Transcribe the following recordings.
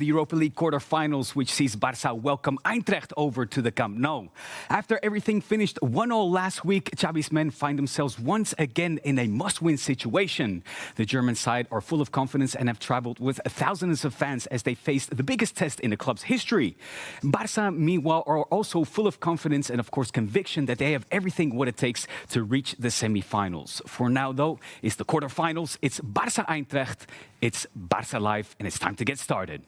The Europa League quarterfinals, which sees Barça welcome Eintracht over to the Camp Nou. After everything finished 1-1 last week, Xavi's men find themselves once again in a must-win situation. The German side are full of confidence and have traveled with thousands of fans as they faced the biggest test in the club's history. Barça, meanwhile, are also full of confidence and, of course, conviction that they have everything what it takes to reach the semi-finals. For now, though, it's the quarterfinals. It's Barça-Eintracht. It's Barça Live, and it's time to get started.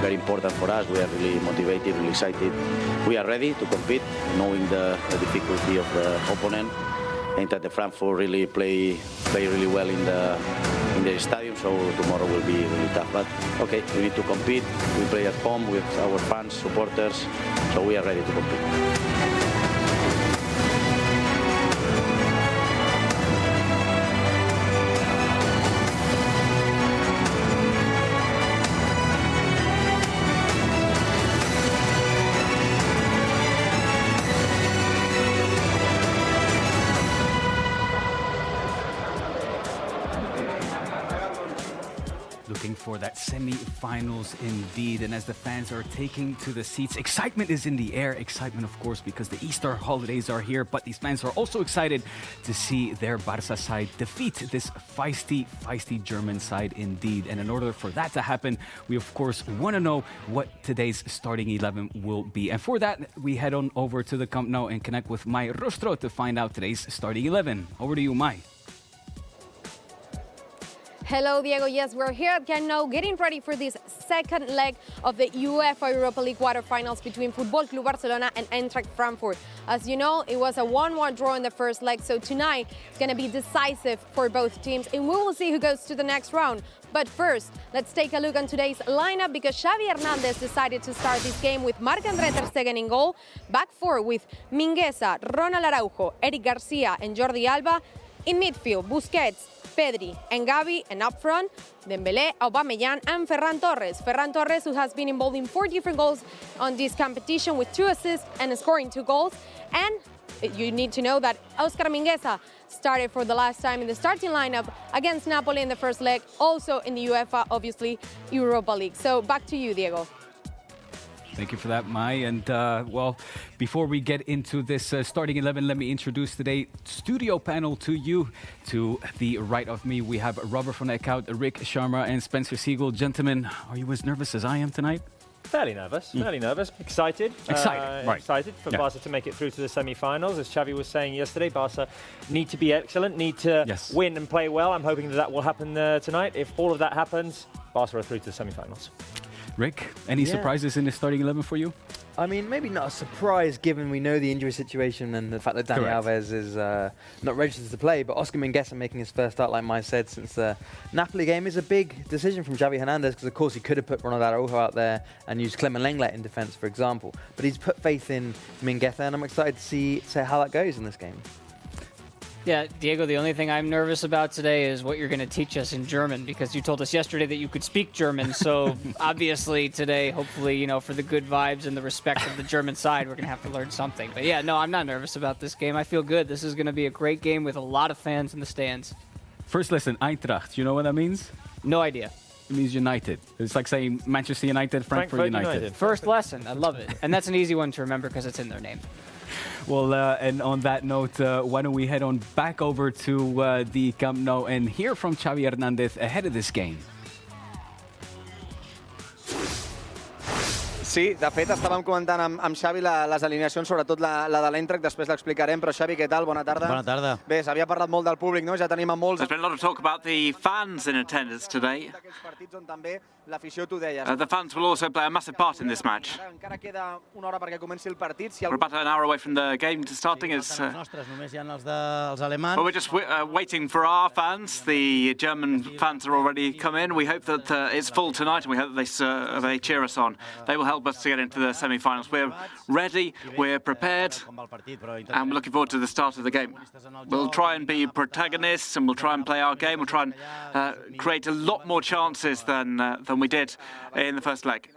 Very important for us. We are really motivated, really excited. We are ready to compete, knowing the difficulty of the opponent. Eintracht Frankfurt really play really well in the stadium, so tomorrow will be really tough. But okay, we need to compete. We play at home with our fans, supporters, so we are ready to compete. Looking for that semi-finals indeed, and as the fans are taking to the seats, excitement is in the air. Excitement, of course, because the Easter holidays are here, but these fans are also excited to see their Barça side defeat this feisty German side indeed. And in order for that to happen, we of course want to know what today's starting 11 will be. And for that, we head on over to the Camp Nou and connect with Mai Rostro to find out today's starting 11. Over to you, Mai. Hello, Diego. Yes, we're here at Camp Nou getting ready for this second leg of the Uefa Europa League quarterfinals between Football Club Barcelona and Eintracht Frankfurt. As you know, it was a 1-1 draw in the first leg, so tonight it's going to be decisive for both teams, and we will see who goes to the next round. But first, let's take a look on today's lineup, because Xavi Hernandez decided to start this game with Marc-André ter Stegen in goal, back four with Mingueza, Ronald Araujo, Eric Garcia and Jordi Alba. In midfield, Busquets, Pedri and Gavi, and up front, Dembélé, Aubameyang and Ferran Torres. Ferran Torres, who has been involved in 4 different goals on this competition with 2 assists and scoring 2 goals. And you need to know that Oscar Mingueza started for the last time in the starting lineup against Napoli in the first leg, also in the UEFA, obviously, Europa League. So back to you, Diego. Thank you for that, Mai. And well, before we get into this starting 11, let me introduce today's studio panel to you. To the right of me, we have Robert van Eckhout, Rick Sharma, and Spencer Siegel. Gentlemen, are you as nervous as I am tonight? Fairly nervous, Excited. Right. Excited for Barca to make it through to the semi-finals. As Xavi was saying yesterday, Barca need to be excellent, need to win and play well. I'm hoping that will happen tonight. If all of that happens, Barca are through to the semi-finals. Rick, any surprises in the starting 11 for you? I mean, maybe not a surprise given we know the injury situation and the fact that Dani Alves is not registered to play, but Oscar Mingueza making his first start, like Mai said, since the Napoli game is a big decision from Xavi Hernandez, because of course he could have put Ronald Araujo out there and used Clement Lenglet in defence, for example. But he's put faith in Mingueza, and I'm excited to see how that goes in this game. Yeah, Diego, the only thing I'm nervous about today is what you're going to teach us in German, because you told us yesterday that you could speak German. So obviously today, hopefully, you know, for the good vibes and the respect of the German side, we're going to have to learn something. But yeah, no, I'm not nervous about this game. I feel good. This is going to be a great game with a lot of fans in the stands. First lesson, Eintracht. You know what that means? No idea. It means United. It's like saying Manchester United, Frankfurt United. First lesson. I love it. And that's an easy one to remember because it's in their name. Well, and on that note, why don't we head on back over to the Camp Nou and hear from Xavi Hernandez ahead of this game. Sí, de fet, estàvem comentant amb Xavi les alineacions, sobretot la de l'Eintracht, després l'explicarem, però Xavi, què tal? Bona tarda. Bona tarda. Bé, s'havia parlat molt del públic, no? Ja tenim a molts... There's been a lot of talk about the fans in attendance today. D'aquells partits on també l'afició, tu deies. The fans will also play a massive part in this match. Encara queda una hora perquè comenci el partit. Si We're about an hour away from the game starting. Els nostres, només hi ha els alemanys. Well, we're just waiting for our fans. The German fans are already come in. We hope that it's full tonight, and we hope that they cheer us on. They will help us to get into the semi-finals. We're ready, we're prepared, and we're looking forward to the start of the game. We'll try and be protagonists, and we'll try and play our game. We'll try and create a lot more chances than we did in the first leg.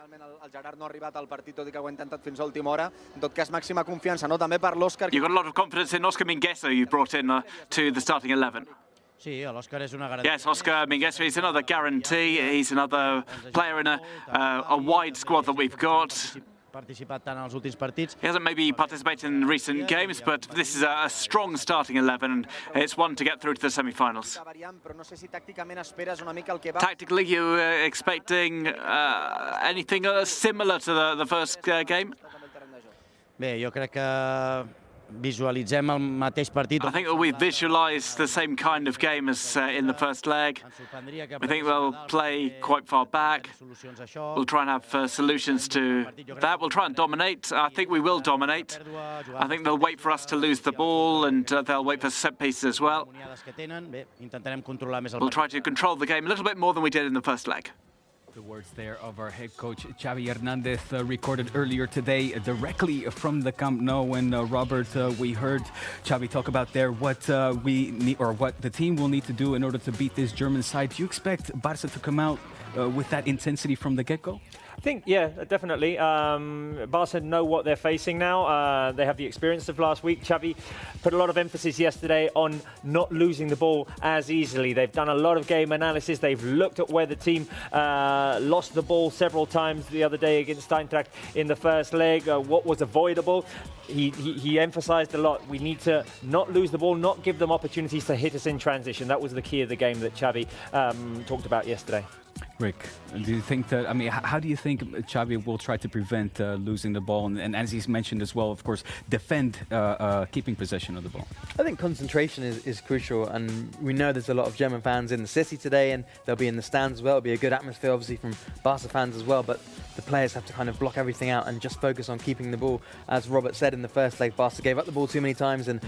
El Gerard no ha arribat al partit, tot i que ho ha intentat fins a última hora. En tot cas, màxima confiança, no? També per l'Òscar. You've got a lot of confidence in Oscar Mingueza, you brought in to the starting 11. Sí, l'Òscar és una garantia. Yes, Oscar Mingueza, he's another guarantee. He's another player in a wide squad that we've got. Participat tant als últims partits. He hasn't maybe participated in recent games, but this is a strong starting 11, and it's one to get through to the semi-finals. Tactically, you expecting anything similar to the first game? Bé, jo crec que visualitzem el mateix partit. I think that we visualize the same kind of game as in the first leg. We think we'll play quite far back. We'll try and have solutions to that. We'll try and dominate. I think we will dominate. I think they'll wait for us to lose the ball, and they'll wait for set pieces as well. We'll try to control the game a little bit more than we did in the first leg. The words there of our head coach Xavi Hernandez, recorded earlier today directly from the Camp Nou. And Robert, we heard Xavi talk about there what we need, or what the team will need to do in order to beat this German side. Do you expect Barça to come out with that intensity from the get-go? I think, yeah, definitely. Barca know what they're facing now. They have the experience of last week. Xavi put a lot of emphasis yesterday on not losing the ball as easily. They've done a lot of game analysis. They've looked at where the team lost the ball several times the other day against Eintracht in the first leg, what was avoidable. He emphasized a lot. We need to not lose the ball, not give them opportunities to hit us in transition. That was the key of the game that Xavi talked about yesterday. Rick, do you think that, I mean, how do you think Xavi will try to prevent losing the ball? And as he's mentioned as well, of course, defend keeping possession of the ball? I think concentration is crucial, and we know there's a lot of German fans in the city today, and they'll be in the stands as well. It'll be a good atmosphere, obviously, from Barca fans as well, but the players have to kind of block everything out and just focus on keeping the ball. As Robert said in the first leg, Barca gave up the ball too many times, and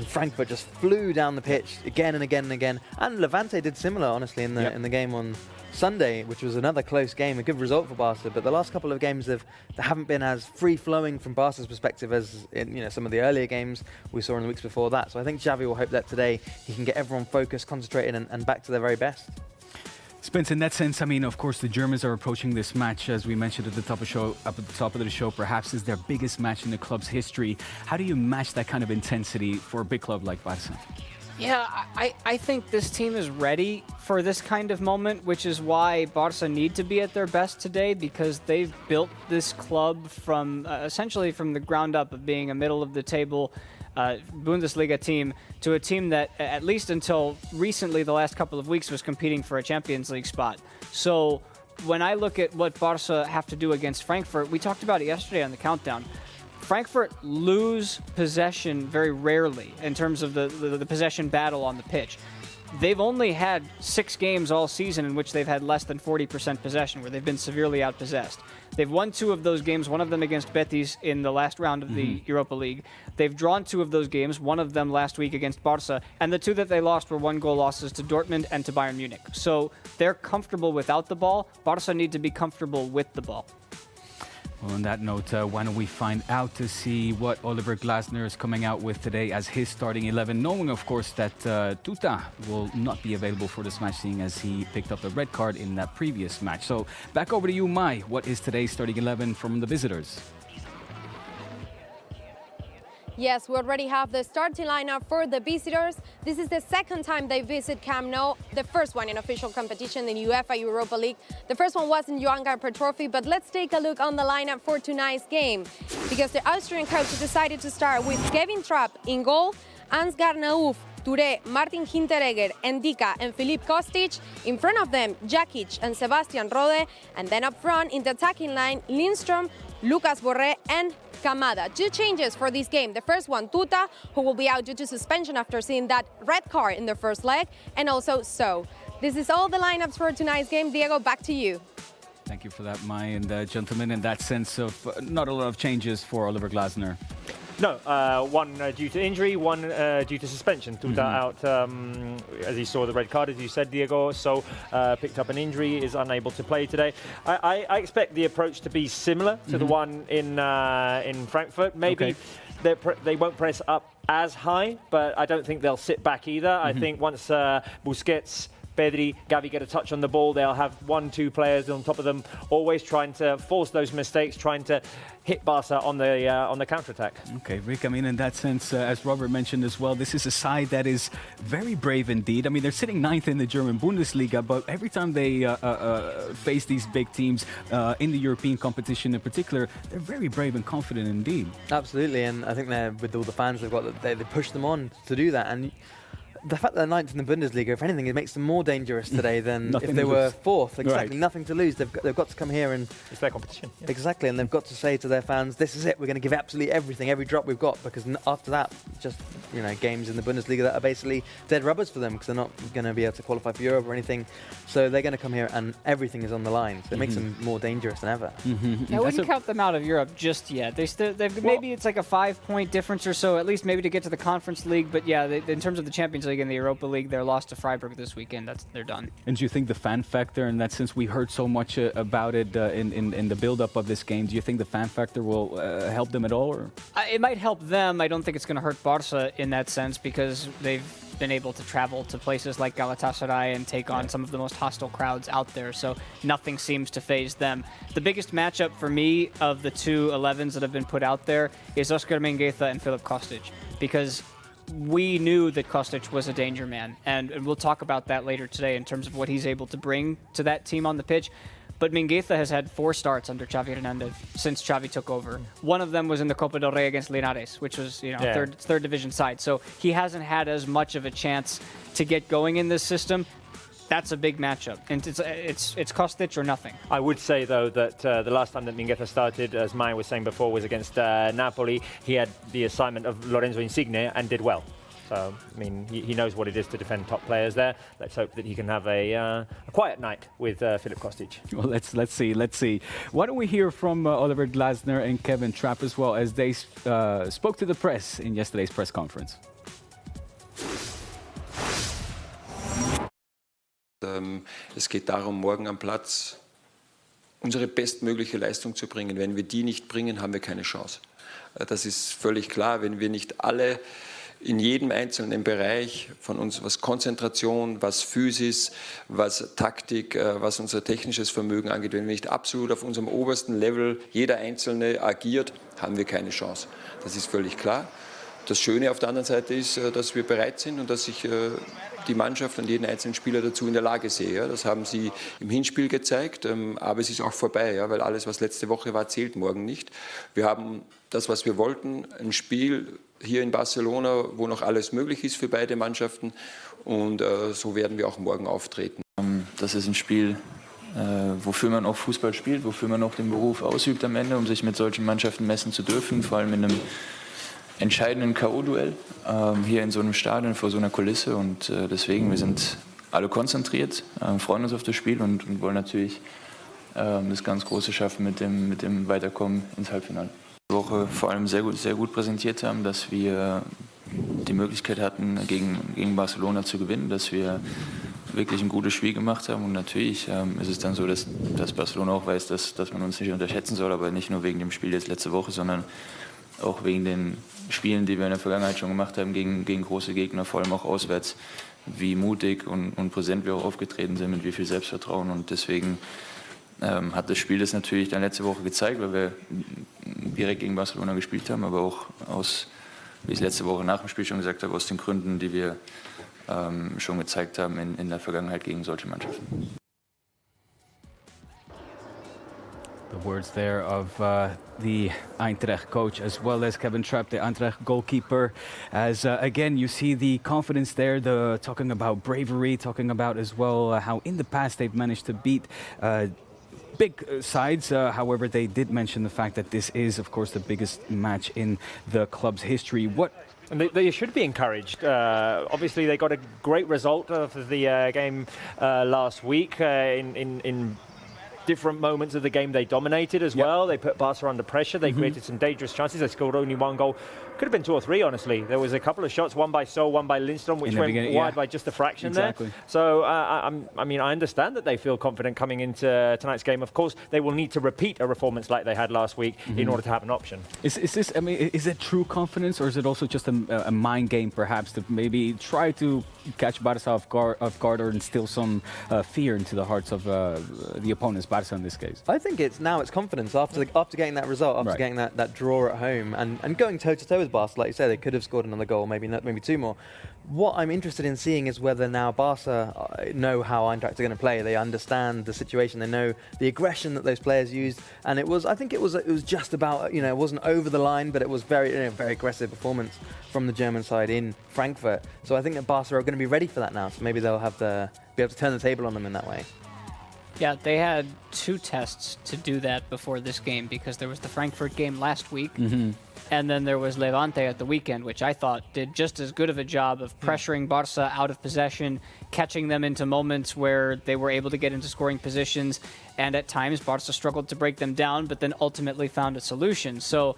Frankfurt just flew down the pitch again and again and again. And Levante did similar, honestly, in the game on Sunday, which was another close game, a good result for Barca. But the last couple of games they haven't been as free-flowing from Barca's perspective as in some of the earlier games we saw in the weeks before that. So I think Xavi will hope that today he can get everyone focused, concentrated, and back to their very best. Spence, in that sense, I mean, of course, the Germans are approaching this match, as we mentioned at the top of the show, perhaps is their biggest match in the club's history. How do you match that kind of intensity for a big club like Barca? Yeah, I think this team is ready for this kind of moment, which is why Barca need to be at their best today, because they've built this club from essentially from the ground up of being a middle-of-the-table Bundesliga team to a team that, at least until recently, the last couple of weeks, was competing for a Champions League spot. So when I look at what Barca have to do against Frankfurt, we talked about it yesterday on the countdown. Frankfurt lose possession very rarely in terms of the possession battle on the pitch. They've only had 6 games all season in which they've had less than 40% possession, where they've been severely outpossessed. They've won 2 of those games, one of them against Betis in the last round of the Europa League. They've drawn 2 of those games, one of them last week against Barca, and the 2 that they lost were 1-goal losses to Dortmund and to Bayern Munich. So they're comfortable without the ball. Barca need to be comfortable with the ball. Well, on that note, why don't we find out to see what Oliver Glasner is coming out with today as his starting 11, knowing, of course, that Tuta will not be available for this match, seeing as he picked up a red card in that previous match. So back over to you, Mai. What is today's starting 11 from the visitors? Yes, we already have the starting lineup for the visitors. This is the second time they visit Camp Nou, the first one in official competition in Uefa Europa League. The first one was in Johan Gamper Trophy, but let's take a look on the lineup for tonight's game, because the Austrian coach decided to start with Kevin Trapp in goal, Ansgar Nauf Touré, Martin Hinteregger, Endika, and Filip Kostic. In front of them, Jakic and Sebastian Rode. And then up front, in the attacking line, Lindstrom, Lucas Borré, and Kamada. 2 changes for this game. The first one, Tuta, who will be out due to suspension after seeing that red card in the first leg, and also So. This is all the lineups for tonight's game. Diego, back to you. Thank you for that, Mai, and gentlemen, in that sense of not a lot of changes for Oliver Glasner. No, one due to injury, one due to suspension. Tuta out as he saw the red card, as you said, Diego. So picked up an injury, is unable to play today. I expect the approach to be similar to the one in Frankfurt. Maybe they won't press up as high, but I don't think they'll sit back either. I think once Busquets, Pedri, Gavi get a touch on the ball, they'll have 1-2 players on top of them, always trying to force those mistakes, trying to hit Barca on the counter-attack. Okay, Rick, I mean, in that sense, as Robert mentioned as well, this is a side that is very brave indeed. I mean, they're sitting 9th in the German Bundesliga, but every time they face these big teams in the European competition in particular, they're very brave and confident indeed. Absolutely, and I think they're, with all the fans they've got, they push them on to do that. And the fact that they're 9th in the Bundesliga, if anything, it makes them more dangerous today than if they were 4th. Exactly, right. Nothing to lose. They've got to come here and... It's their competition. Yeah. Exactly, and they've got to say to their fans, this is it, we're going to give absolutely everything, every drop we've got, because after that, just, you know, games in the Bundesliga that are basically dead rubbers for them, because they're not going to be able to qualify for Europe or anything. So they're going to come here and everything is on the line. So it makes them more dangerous than ever. I wouldn't count them out of Europe just yet. Maybe it's like a 5-point difference or so, at least maybe to get to the Conference League. But yeah, in terms of the Champions League and the Europa League, they're lost to Freiburg this weekend. They're done. And do you think the fan factor, in that sense, we heard so much about it in the build-up of this game, do you think the fan factor will help them at all? Or? It might help them. I don't think it's going to hurt Barca in that sense, because they've been able to travel to places like Galatasaray and take on some of the most hostile crowds out there, so nothing seems to faze them. The biggest matchup for me of the 2 11s that have been put out there is Oscar Mingueza and Filip Kostic, because we knew that Kostic was a danger man, and we'll talk about that later today in terms of what he's able to bring to that team on the pitch. But Mingueza has had 4 starts under Xavi Hernandez since Xavi took over. One of them was in the Copa del Rey against Linares, which was third division side. So he hasn't had as much of a chance to get going in this system. That's a big matchup, and it's Kostic or nothing. I would say, though, that the last time that Mingueza started, as Maya was saying before, was against Napoli. He had the assignment of Lorenzo Insigne and did well. So, I mean, he knows what it is to defend top players there. Let's hope that he can have a quiet night with Filip Kostic. Well, let's see. Why don't we hear from Oliver Glasner and Kevin Trapp as well, as they spoke to the press in yesterday's press conference. Es geht darum, morgen am Platz unsere bestmögliche Leistung zu bringen. Wenn wir die nicht bringen, haben wir keine Chance. Das ist völlig klar. Wenn wir nicht alle in jedem einzelnen Bereich von uns, was Konzentration, was Physis, was Taktik, was unser technisches Vermögen angeht, wenn wir nicht absolut auf unserem obersten Level jeder Einzelne agiert, haben wir keine Chance. Das ist völlig klar. Das Schöne auf der anderen Seite ist, dass wir bereit sind und dass ich die Mannschaft und jeden einzelnen Spieler dazu in der Lage sehe. Ja. Das haben sie im Hinspiel gezeigt, aber es ist auch vorbei, ja, weil alles, was letzte Woche war, zählt morgen nicht. Wir haben das, was wir wollten, ein Spiel hier in Barcelona, wo noch alles möglich ist für beide Mannschaften, und so werden wir auch morgen auftreten. Das ist ein Spiel, wofür man auch Fußball spielt, wofür man auch den Beruf ausübt am Ende, um sich mit solchen Mannschaften messen zu dürfen, vor allem in einem entscheidenden K.O.-Duell hier in so einem Stadion vor so einer Kulisse, und deswegen, wir sind alle konzentriert, freuen uns auf das Spiel und wollen natürlich das ganz Große schaffen mit dem Weiterkommen ins Halbfinale. Die Woche vor allem sehr gut präsentiert haben, dass wir die Möglichkeit hatten, gegen Barcelona zu gewinnen, dass wir wirklich ein gutes Spiel gemacht haben, und natürlich ist es dann so, dass Barcelona auch weiß, dass man uns nicht unterschätzen soll, aber nicht nur wegen dem Spiel jetzt letzte Woche, sondern auch wegen den Spielen, die wir in der Vergangenheit schon gemacht haben, gegen große Gegner, vor allem auch auswärts, wie mutig und präsent wir auch aufgetreten sind, mit wie viel Selbstvertrauen. Und deswegen hat das Spiel das natürlich dann letzte Woche gezeigt, weil wir direkt gegen Barcelona gespielt haben, aber auch wie ich letzte Woche nach dem Spiel schon gesagt habe, aus den Gründen, die wir schon gezeigt haben in der Vergangenheit gegen solche Mannschaften. The words there of the Eintracht coach, as well as Kevin Trapp, the Eintracht goalkeeper. As again, you see the confidence there, talking about bravery, talking about as well how in the past they've managed to beat big sides. However, they did mention the fact that this is, of course, the biggest match in the club's history. And they should be encouraged. Obviously, they got a great result of the game last week. In different moments of the game, they dominated as well. They put Barca under pressure. They created some dangerous chances. They scored only one goal. Could have been 2 or 3, honestly. There was a couple of shots, one by Sol, one by Lindstrom, which went wide by just a fraction there. So, I mean, I understand that they feel confident coming into tonight's game. Of course, they will need to repeat a performance like they had last week in order to have an option. Is this, I mean, is it true confidence, or is it also just a mind game, perhaps, to maybe try to catch Barça off guard or instill some fear into the hearts of the opponents, Barça in this case? I think it's confidence after getting that result, after getting that draw at home and going toe-to-toe with Barca. Like you said, they could have scored another goal, maybe 2 more. What I'm interested in seeing is whether now Barca know how Eintracht are going to play. They understand the situation. They know the aggression that those players used, and I think it was just about, it wasn't over the line, but it was very aggressive performance from the German side in Frankfurt. So I think that Barca are going to be ready for that now. So maybe they'll be able to turn the table on them in that way. Yeah, they had 2 tests to do that before this game, because there was the Frankfurt game last week, and then there was Levante at the weekend, which I thought did just as good of a job of pressuring Barca out of possession, catching them into moments where they were able to get into scoring positions, and at times Barca struggled to break them down, but then ultimately found a solution. So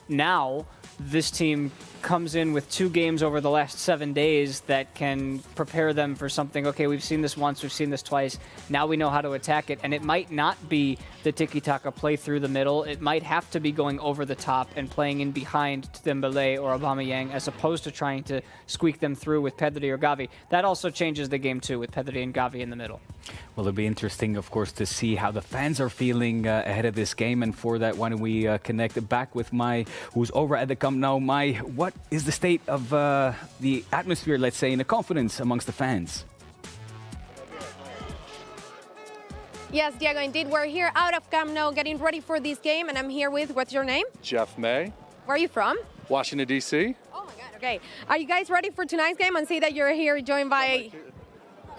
now this team comes in with 2 games over the last 7 days that can prepare them for something. Okay, we've seen this once, we've seen this twice. Now we know how to attack it. And it might not be the tiki-taka play through the middle. It might have to be going over the top and playing in behind Dembélé or Aubameyang, as opposed to trying to squeak them through with Pedri or Gavi. That also changes the game too, with Pedri and Gavi in the middle. Well, it'll be interesting, of course, to see how the fans are feeling ahead of this game. And for that, why don't we connect back with who's over at the Camp Nou. What is the state of the atmosphere, let's say, and the confidence amongst the fans? Yes, Diego, indeed. We're here out of Camp Nou getting ready for this game, and I'm here with, what's your name? Jeff May. Where are you from? Washington, D.C. Oh, my God, okay. Are you guys ready for tonight's game? And see that you're here joined by...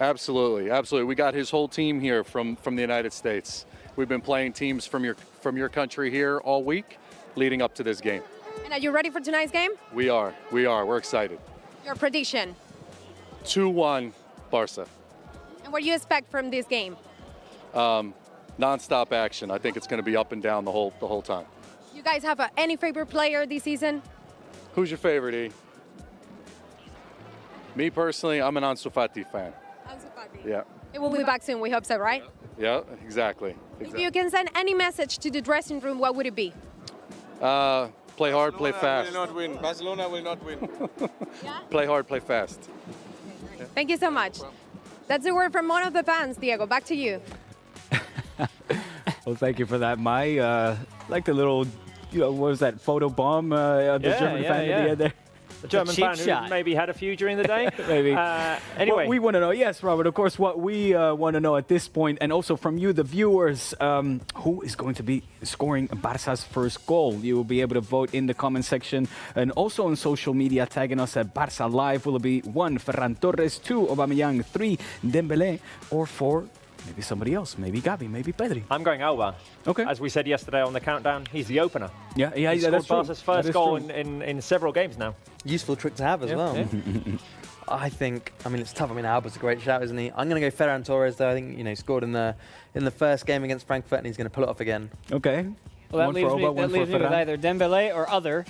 Absolutely, absolutely. We got his whole team here from the United States. We've been playing teams from your country here all week leading up to this game. And are you ready for tonight's game? We are. We're excited. Your prediction? 2-1 Barca. And what do you expect from this game? Non-stop action. I think it's going to be up and down the whole time. You guys have any favorite player this season? Who's your favorite, E? Me personally, I'm an Ansu Fati fan. Ansu Fati. Yeah. It will be back soon, we hope so, right? Yeah, exactly. If you can send any message to the dressing room, what would it be? Play hard, play fast. Barcelona will not win. Yeah? Play hard, play fast. Thank you so much. That's the word from one of the fans, Diego. Back to you. Well, thank you for that, Mai. Like the little, what was that, photo bomb the German fan at the end there? A German fan who maybe had a few during the day. Maybe. Anyway. What we want to know, yes, Robert, of course, what we want to know at this point, and also from you, the viewers, who is going to be scoring Barca's first goal? You will be able to vote in the comment section and also on social media, tagging us at Barca Live. Will it be 1, Ferran Torres, 2, Aubameyang, 3, Dembélé, or 4, maybe somebody else, maybe Gavi, maybe Pedri? I'm going Alba. Okay. As we said yesterday on the countdown, he's the opener. Yeah, he scored that's true. Barca's first goal in several games now. Useful trick to have as well. Yeah. I think, it's tough. Alba's a great shout, isn't he? I'm going to go Ferran Torres, though. I think, he scored in the first game against Frankfurt, and he's going to pull it off again. Okay. Well, that leaves me with either Dembélé or other.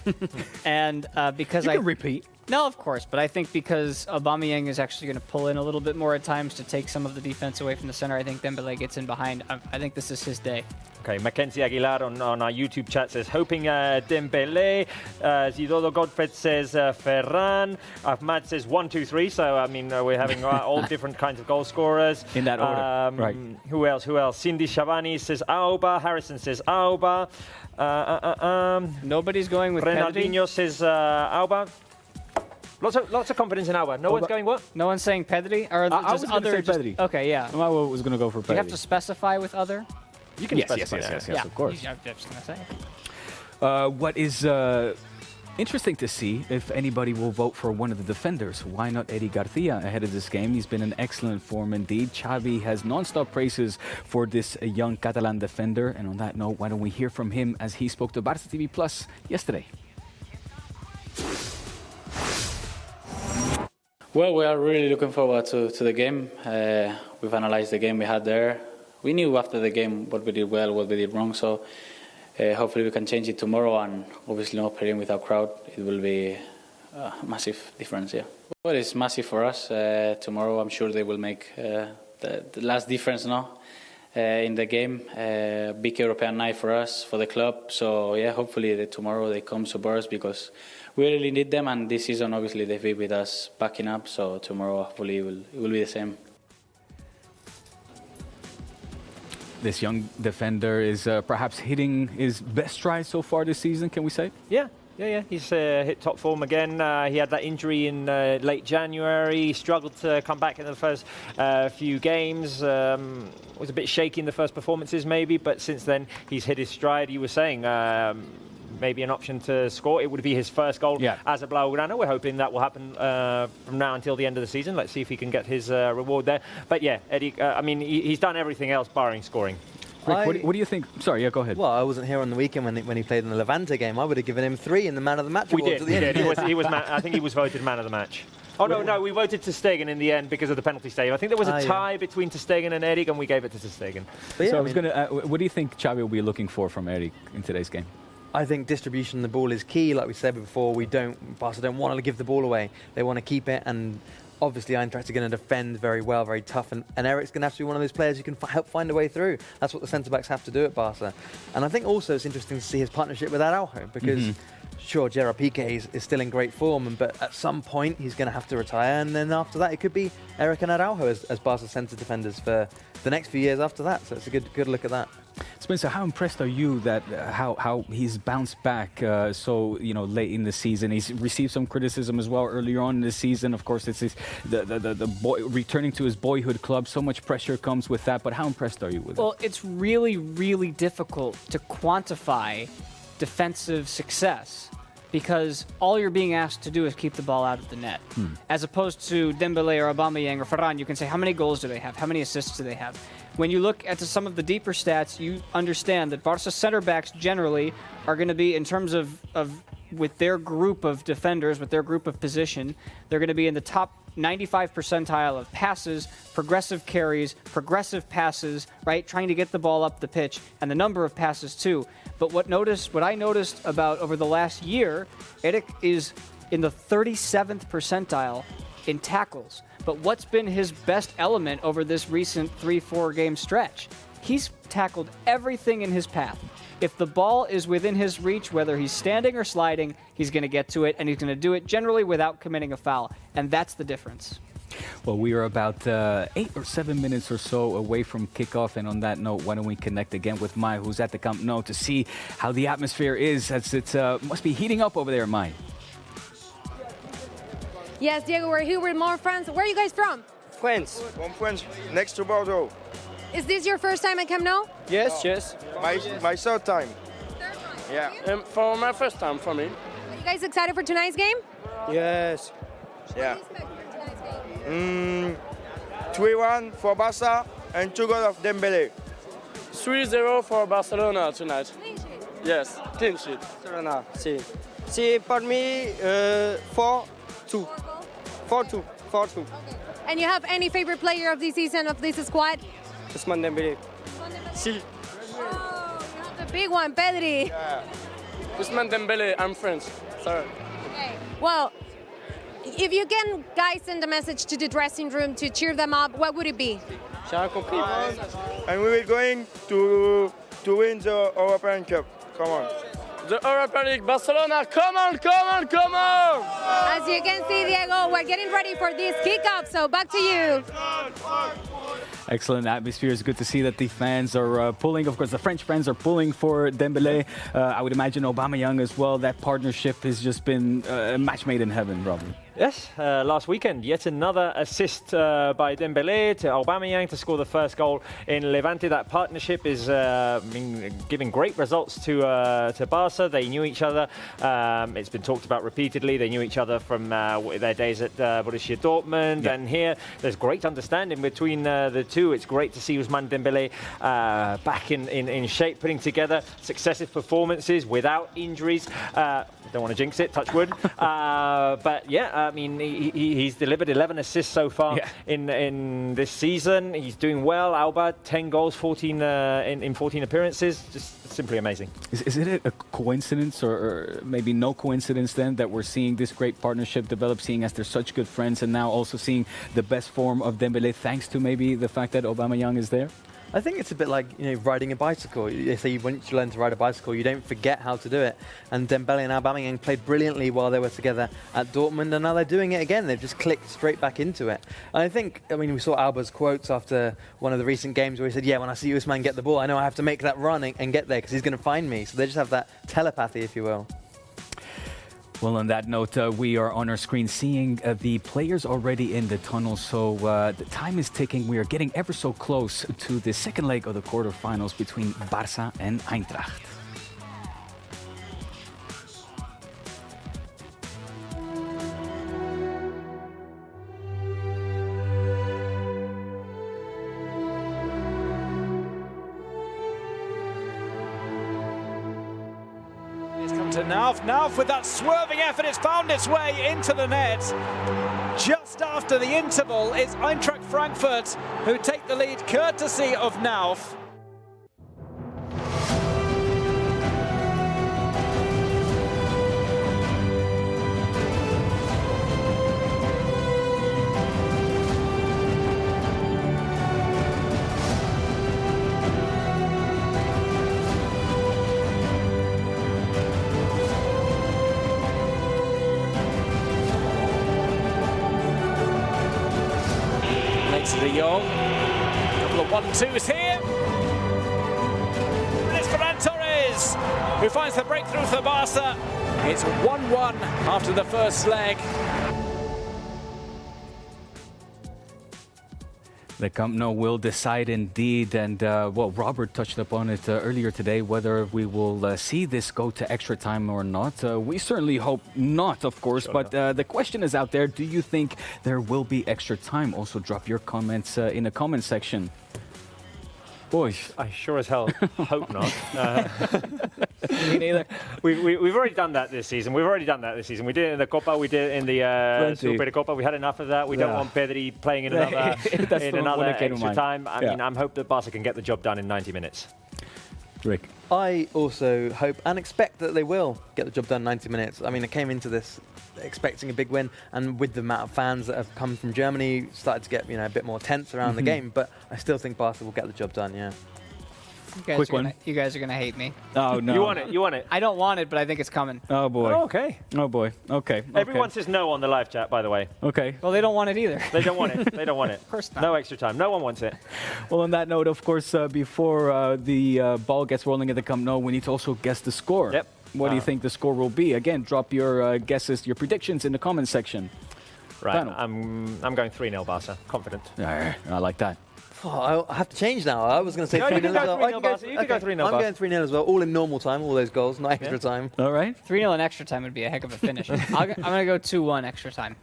And because you can repeat. No, of course, but I think because Aubameyang is actually going to pull in a little bit more at times to take some of the defense away from the center, I think Dembélé gets in behind. I think this is his day. Okay, Mackenzie Aguilar on our YouTube chat says, hoping Dembélé. Zidodo Godfred says Ferran. Ahmad says 1, 2, 3. So, we're having all different kinds of goal scorers. In that order, right. Who else? Cindy Shabani says Auba. Harrison says Auba. Nobody's going with Renaldinho Pedri. says Auba. Lots of confidence in Auba. No one's going what? No one's saying Pedri? Or I was going to say Pedri. Okay, yeah. I was going to go for Pedri. Do you have to specify with other? You can specify yes, Yeah, of course. I'm just going to say. What is interesting to see if anybody will vote for one of the defenders. Why not Eddie Garcia ahead of this game? He's been in excellent form indeed. Xavi has non-stop praises for this young Catalan defender. And on that note, why don't we hear from him as he spoke to Barça TV Plus yesterday. Well, we are really looking forward to the game. We've analyzed the game we had there. We knew after the game what we did well, what we did wrong, so hopefully we can change it tomorrow, and obviously not playing without crowd, it will be a massive difference, yeah. Well, it's massive for us. Tomorrow I'm sure they will make the last difference now in the game. Big European night for us, for the club, so yeah, hopefully tomorrow they come support us because we really need them, and this season obviously they've been with us backing up, so tomorrow hopefully it will be the same. This young defender is perhaps hitting his best stride so far this season, can we say? Yeah. He's hit top form again. He had that injury in late January. Struggled to come back in the first few games. Was a bit shaky in the first performances maybe, but since then he's hit his stride. You were saying maybe an option to score. It would be his first goal as a Blaugrana. We're hoping that will happen from now until the end of the season. Let's see if he can get his reward there. But yeah, Eddie, I mean, he's done everything else barring scoring. Rick, what do you think? Sorry, yeah, go ahead. Well, I wasn't here on the weekend when he played in the Levante game. I would have given him 3 in the man of the match. We did. He was I think he was voted man of the match. Oh, no, we voted Ter Stegen in the end because of the penalty save. I think there was a tie between Ter Stegen and Eric, and we gave it to Ter Stegen. Yeah, so I was going to, what do you think Xavi will be looking for from Eric in today's game? I think distribution of the ball is key. Like we said before, Barca don't want to give the ball away. They want to keep it, and obviously Eintracht are going to defend very well, very tough, and Eric's going to have to be one of those players who can help find a way through. That's what the centre-backs have to do at Barca. And I think also it's interesting to see his partnership with Araujo, because sure, Gerard Piqué is still in great form, but at some point he's going to have to retire, and then after that it could be Eric and Araujo as Barca's centre defenders for the next few years after that. So it's a good look at that. Spencer, how impressed are you that how he's bounced back so late in the season? He's received some criticism as well earlier on in the season. Of course, it's the boy returning to his boyhood club. So much pressure comes with that. But how impressed are you with it? Well, it's really, really difficult to quantify defensive success, because all you're being asked to do is keep the ball out of the net. As opposed to Dembélé or Aubameyang or Varane, you can say, how many goals do they have? How many assists do they have? When you look at some of the deeper stats, you understand that Barca center backs generally are going to be, in terms of with their group of defenders, with their group of position, they're going to be in the top 95 percentile of passes, progressive carries, progressive passes, right? Trying to get the ball up the pitch, and the number of passes too. But what I noticed about over the last year, Eric is in the 37th percentile in tackles. But what's been his best element over this recent 3-4 game stretch? He's tackled everything in his path. If the ball is within his reach, whether he's standing or sliding, he's going to get to it, and he's going to do it generally without committing a foul. And that's the difference. Well, we are about 8 or 7 minutes or so away from kickoff, and on that note, why don't we connect again with Mai, who's at the Camp Nou, to see how the atmosphere is, as it must be heating up over there, Mai. Yes, Diego, we're here with more friends. Where are you guys from? France. From France, next to Bordeaux. Is this your first time at Camp Nou? Yes, yes. My third time. Yeah. For my first time, for me. Are you guys excited for tonight's game? Yes. Yeah. 3-1 for Barca and 2 goals of Dembélé. 3-0 for Barcelona tonight. Clean sheet. Yes, clean sheet. Barcelona, sí. Sí, for me, 4-2. 4-2. 4-2. Okay. And you have any favorite player of this season, of this squad? Ousmane Dembélé. Sí. Oh, you have the big one, Pedri. Yeah. Ousmane Dembélé, I'm French. Sorry. Okay. Well, if you can, guys, send a message to the dressing room to cheer them up, what would it be? J'ai compris. And we will going to win the European Cup. Come on. The Europa League, Barcelona, come on, come on, come on! As you can see, Diego, we're getting ready for this kickoff, so back to you. Excellent atmosphere. It's good to see that the fans are pulling. Of course, the French fans are pulling for Dembélé. I would imagine Aubameyang as well. That partnership has just been a match made in heaven, Robin. Yes, last weekend, yet another assist by Dembélé to Aubameyang to score the first goal in Levante. That partnership is giving great results to Barça. They knew each other. It's been talked about repeatedly. They knew each other from their days at Borussia Dortmund. And here, there's great understanding between the two. It's great to see Ousmane Dembélé back in shape, putting together successive performances without injuries. Don't want to jinx it, touch wood. But yeah, I mean, he's delivered 11 assists so far in this season. He's doing well. Alba, 10 goals, 14 in 14 appearances. Just simply amazing. Is it a coincidence, or maybe no coincidence then, that we're seeing this great partnership develop, seeing as they're such good friends, and now also seeing the best form of Dembélé thanks to maybe the fact that Aubameyang is there? I think it's a bit like, riding a bicycle. They say once you learn to ride a bicycle, you don't forget how to do it. And Dembélé and Aubameyang played brilliantly while they were together at Dortmund, and now they're doing it again. They've just clicked straight back into it. And I think, we saw Alba's quotes after one of the recent games where he said, yeah, when I see Ousmane get the ball, I know I have to make that run and get there because he's going to find me. So they just have that telepathy, if you will. Well, on that note, we are on our screen seeing the players already in the tunnel. So the time is ticking. We are getting ever so close to the second leg of the quarterfinals between Barça and Eintracht. To Nauf with that swerving effort, it's found its way into the net. Just after the interval, it's Eintracht Frankfurt who take the lead courtesy of Nauf. De Jong, a couple of 1-2s here. And it's Ferran Torres who finds the breakthrough for Barca. It's 1-1 after the first leg. The Camp Nou will decide indeed, and Robert touched upon it earlier today, whether we will see this go to extra time or not. We certainly hope not, of course, but the question is out there. Do you think there will be extra time? Also drop your comments in the comment section. Boy, I sure as hell hope not. Me neither. We've already done that this season. We did it in the Copa. We did it in the Supercopa. We had enough of that. We don't want Pedri playing in another extra time. I mean, I'm hoping that Barca can get the job done in 90 minutes. Rick? I also hope and expect that they will get the job done in 90 minutes. I mean, I came into this expecting a big win, and with the amount of fans that have come from Germany, started to get a bit more tense around the game. But I still think Barca will get the job done. Yeah. You guys are gonna hate me. Oh no! You want it. I don't want it, but I think it's coming. Oh boy. Oh, okay. Oh boy. Okay. Everyone says no on the live chat, by the way. Okay. Well, they don't want it either. They don't want it. They don't want it. Of course not. No extra time. No one wants it. Well, on that note, of course, before the ball gets rolling at the Camp Nou, we need to also guess the score. Yep. What do you think the score will be? Again, drop your guesses, your predictions in the comment section. Right. I'm going 3-0 Barca. Confident. I like that. Oh, I have to change now. I was going to say 3-0 as well. You can go 3-0 I'm going 3-0 as well, all in normal time, all those goals, not extra time. All right. 3-0 in extra time would be a heck of a finish. I'm going to go 2-1 extra time.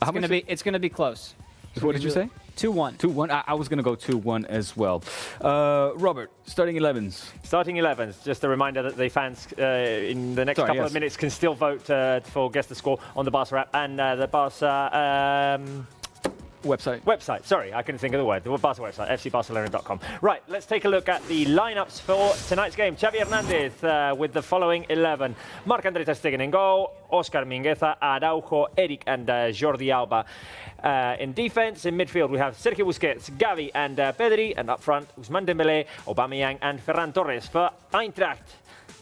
It's going to be close. What did you say? 2-1. 2-1. I was going to go 2-1 as well. Robert, starting 11s. Starting 11s. Just a reminder that the fans in the next couple of minutes can still vote for Guess the Score on the Barca app and the Barca website. Sorry, I couldn't think of the word. The Barca website, fcbarcelona.com. Right, let's take a look at the lineups for tonight's game. Xavi Hernandez with the following 11. Marc-André ter Stegen in goal, Oscar Mingueza, Araujo, Eric and Jordi Alba. In defense, in midfield, we have Sergio Busquets, Gavi and Pedri. And up front, Ousmane Dembélé, Aubameyang and Ferran Torres for Eintracht.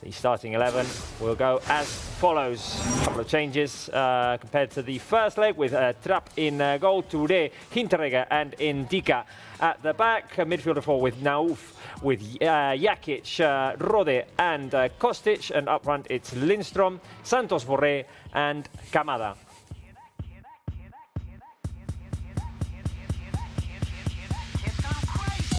The starting 11 will go as follows. A couple of changes compared to the first leg, with Trapp in goal, Touré, Hinteregger and Ndika at the back. Midfielder 4 with Nauf, with Jakic, Rode and Kostic. And up front it's Lindstrom, Santos Borré and Kamada.